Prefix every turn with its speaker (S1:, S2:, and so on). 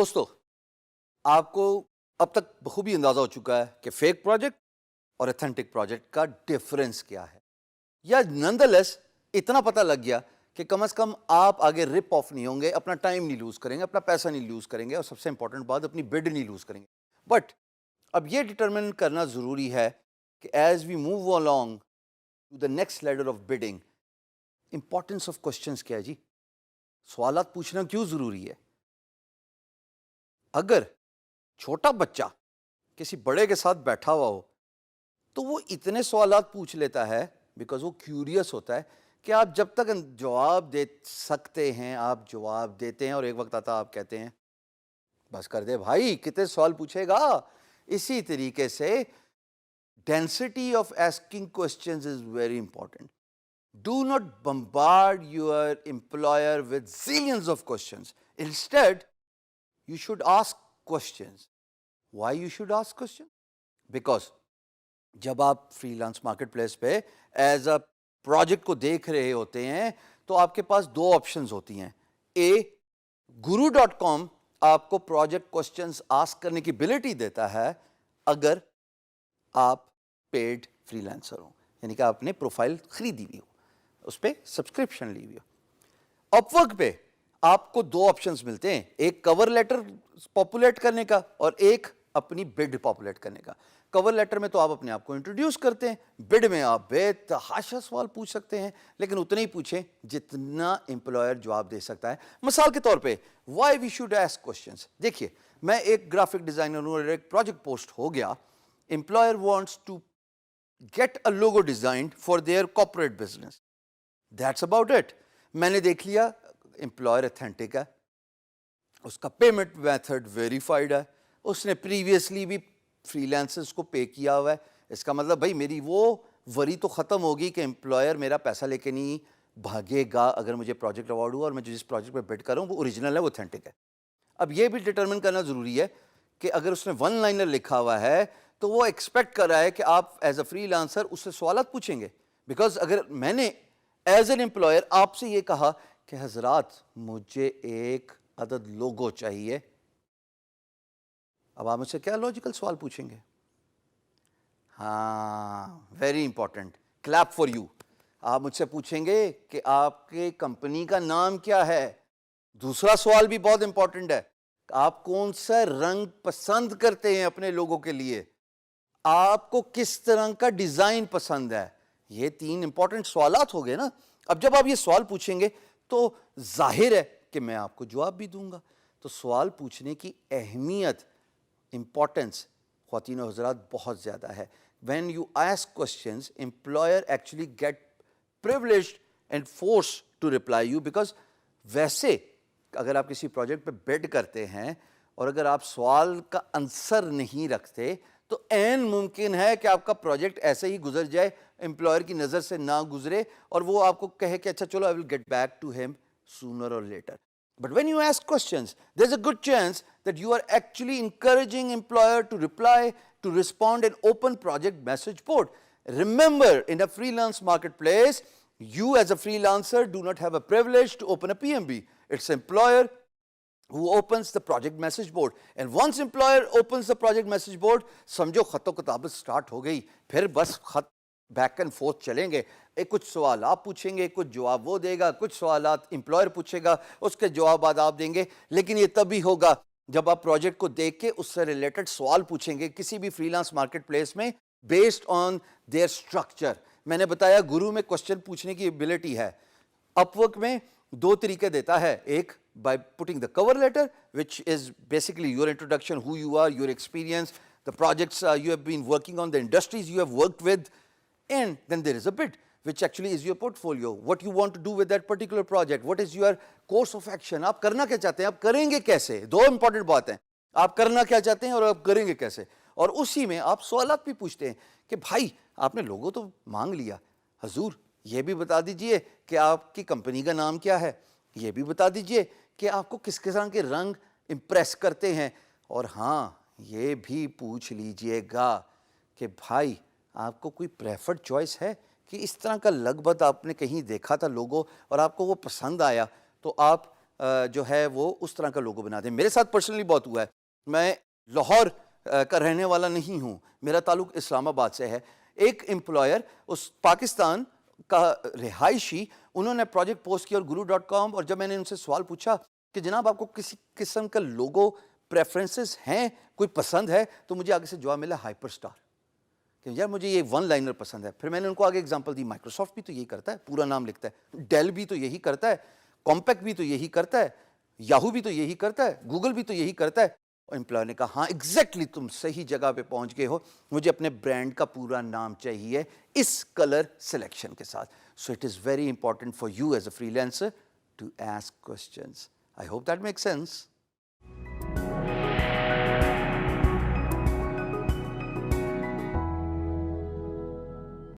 S1: دوستو آپ کو اب تک بخوبی اندازہ ہو چکا ہے کہ فیک پروجیکٹ اور ایتھنٹک پروجیکٹ کا ڈیفرنس کیا ہے، یا نندلیس اتنا پتہ لگ گیا کہ کم از کم آپ آگے رپ آف نہیں ہوں گے، اپنا ٹائم نہیں لوز کریں گے، اپنا پیسہ نہیں لوز کریں گے، اور سب سے امپورٹنٹ بات اپنی بڈ نہیں لوز کریں گے. بٹ اب یہ ڈٹرمن کرنا ضروری ہے کہ as we move along to the next leader of bidding, importance of questions کیا ہے جی؟ سوالات پوچھنا کیوں ضروری ہے؟ اگر چھوٹا بچہ کسی بڑے کے ساتھ بیٹھا ہوا ہو تو وہ اتنے سوالات پوچھ لیتا ہے بیکاز وہ کیوریس ہوتا ہے کہ آپ جب تک جواب دے سکتے ہیں آپ جواب دیتے ہیں، اور ایک وقت آتا آپ کہتے ہیں بس کر دے بھائی، کتنے سوال پوچھے گا. اسی طریقے سے density of asking questions is very important. Do not bombard your employer with zillions of questions. Instead, you should ask questions. Why you should ask questions? Because جب آپ فری لانس مارکیٹ پلیس پہ as a project کو دیکھ رہے ہوتے ہیں تو آپ کے پاس دو آپشنز ہوتی ہیں. guru.com آپ کو پروجیکٹ کوسچنز آسک کرنے کی ابیلٹی دیتا ہے اگر آپ پیڈ فری لانسر ہوں، یعنی کہ آپ نے پروفائل خریدی ہوئی ہو، اس پہ سبسکرپشن لی ہوئی ہو. اپ ورک پہ آپ کو دو آپشنز ملتے ہیں، ایک کور لیٹر پاپولیٹ کرنے کا اور ایک اپنی بڈ پاپولیٹ کرنے کا. کور لیٹر میں تو آپ اپنے آپ کو انٹروڈیوس کرتے ہیں، بڈ میں آپ بے تحاشا سوال پوچھ سکتے ہیں، لیکن اتنے ہی پوچھیں جتنا امپلائر جواب دے سکتا ہے. مثال کے طور پہ why we should ask questions. دیکھیے میں ایک گرافک ڈیزائنر ہوں اور ایک پروجیکٹ پوسٹ ہو گیا، employer wants to get a logo designed for their corporate business. That's about it. میں نے دیکھ لیا امپلائر ایتھینٹک ہے، اس کا پیمنٹ میتھڈ ویریفائڈ ہے، اس نے پریویسلی بھی فری لانسرز کو پے کیا ہوا ہے. اس کا مطلب بھائی میری وہ وری تو ختم ہوگی کہ امپلائر میرا پیسہ لے کے نہیں بھاگے گا اگر مجھے پروجیکٹ اوارڈ ہوا اور میں جس پروجیکٹ پہ بڈ کر رہا ہوں وہ اوریجنل ہے، وہ ایتھینٹک ہے. اب یہ بھی ڈٹرمن کرنا ضروری ہے کہ اگر اس نے ون لائنر لکھا ہوا ہے تو وہ ایکسپیکٹ کر رہا ہے کہ آپ ایز اے فری لانسر اس سے سوالات پوچھیں گے. بیکاز اگر میں نے ایز این امپلائر آپ سے یہ کہا کہ حضرات مجھے ایک عدد لوگو چاہیے، اب آپ مجھ سے کیا لاجیکل سوال پوچھیں گے؟ ہاں، very important, clip for you. آپ مجھ سے پوچھیں گے کہ آپ کے کمپنی کا نام کیا ہے. دوسرا سوال بھی بہت امپورٹنٹ ہے، آپ کون سا رنگ پسند کرتے ہیں اپنے لوگوں کے لیے، آپ کو کس طرح کا ڈیزائن پسند ہے. یہ تین امپورٹنٹ سوالات ہو گئے نا. اب جب آپ یہ سوال پوچھیں گے تو ظاہر ہے کہ میں آپ کو جواب بھی دوں گا. تو سوال پوچھنے کی اہمیت، امپورٹنس خواتین و حضرات بہت زیادہ ہے. When you ask questions employer actually get privileged and forced to reply you, because ویسے اگر آپ کسی پروجیکٹ پہ بڈ کرتے ہیں اور اگر آپ سوال کا آنسر نہیں رکھتے تو عین ممکن ہے کہ آپ کا پروجیکٹ ایسے ہی گزر جائے، امپلائر کی نظر سے نہ گزرے، اور وہ آپ کو کہے کہ اچھا چلو I will get back to him sooner or later. But when you ask questions, there's a good chance that you are actually encouraging employer to reply, to respond and open project message board. Remember, in a freelance marketplace, you as a freelancer do not have a privilege to open a PMB. It's employer who opens the project message board. And once employer opens the project message board, سمجھو خط و کتابت start ہو گئی. پھر بس خط back and fourth چلیں گے. کچھ سوال آپ پوچھیں گے، کچھ جواب وہ دے گا، کچھ سوالات امپلائر پوچھے گا، اس کے جوابات آپ دیں گے. لیکن یہ تب ہی ہوگا جب آپ پروجیکٹ کو دیکھ کے اس سے ریلیٹڈ سوال پوچھیں گے کسی بھی فری لانس مارکیٹ پلیس میں بیسڈ آن دیئر اسٹرکچر. میں نے بتایا گرو میں کوشچن پوچھنے کی ایبلٹی ہے، اپ ورک میں دو طریقے دیتا ہے. ایک by putting the cover letter, which is basically your introduction, who you are, your experience, the projects you have been working on, the industries you have worked with, and then there is a bid, which actually is your portfolio, what you want to do with that particular project, what is your course of action, آپ کرنا کیا چاہتے ہیں، آپ کریں گے کیسے. دو important باتیں، آپ کرنا کیا چاہتے ہیں اور آپ کریں گے کیسے. اور اسی میں آپ سوالات بھی پوچھتے ہیں کہ بھائی آپ نے لوگو تو مانگ لیا، حضور یہ بھی بتا دیجئے کہ آپ کی کمپنی کا نام کیا ہے، یہ بھی بتا دیجئے کہ آپ کو کس قسم کے رنگ امپریس کرتے ہیں، اور ہاں یہ بھی پوچھ لیجئے گا کہ بھائی آپ کو کوئی پریفرڈ چوائس ہے کہ اس طرح کا لگ بھگ آپ نے کہیں دیکھا تھا لوگو اور آپ کو وہ پسند آیا تو آپ جو ہے وہ اس طرح کا لوگو بنا دیں. میرے ساتھ پرسنلی بہت ہوا ہے. میں لاہور کا رہنے والا نہیں ہوں, میرا تعلق اسلام آباد سے ہے. ایک امپلائر اس پاکستان کا رہائشی, انہوں نے پروجیکٹ پوسٹ کیا اور guru.com, اور جب میں نے ان سے سوال پوچھا کہ جناب آپ کو کسی قسم کا لوگو پریفرنسز ہیں, کوئی پسند ہے, تو مجھے آگے سے جواب ملا ہائپر اسٹار, کہ یار مجھے یہ ون لائنر پسند ہے. پھر میں نے ان کو آگے اگزامپل دی, مائکروسافٹ بھی تو یہی کرتا ہے, پورا نام لکھتا ہے. ڈیل بھی تو یہی کرتا ہے, کمپیکٹ بھی تو یہی کرتا ہے, یاہو بھی تو یہی کرتا ہے, گوگل بھی تو یہی کرتا ہے. اور امپلائر نے کہا ہاں ایگزیکٹلی تم صحیح جگہ پہ پہنچ گئے ہو, مجھے اپنے برانڈ کا پورا نام چاہیے اس کلر سلیکشن کے ساتھ. So it is very important for you as a freelancer to ask questions. I hope that make sense.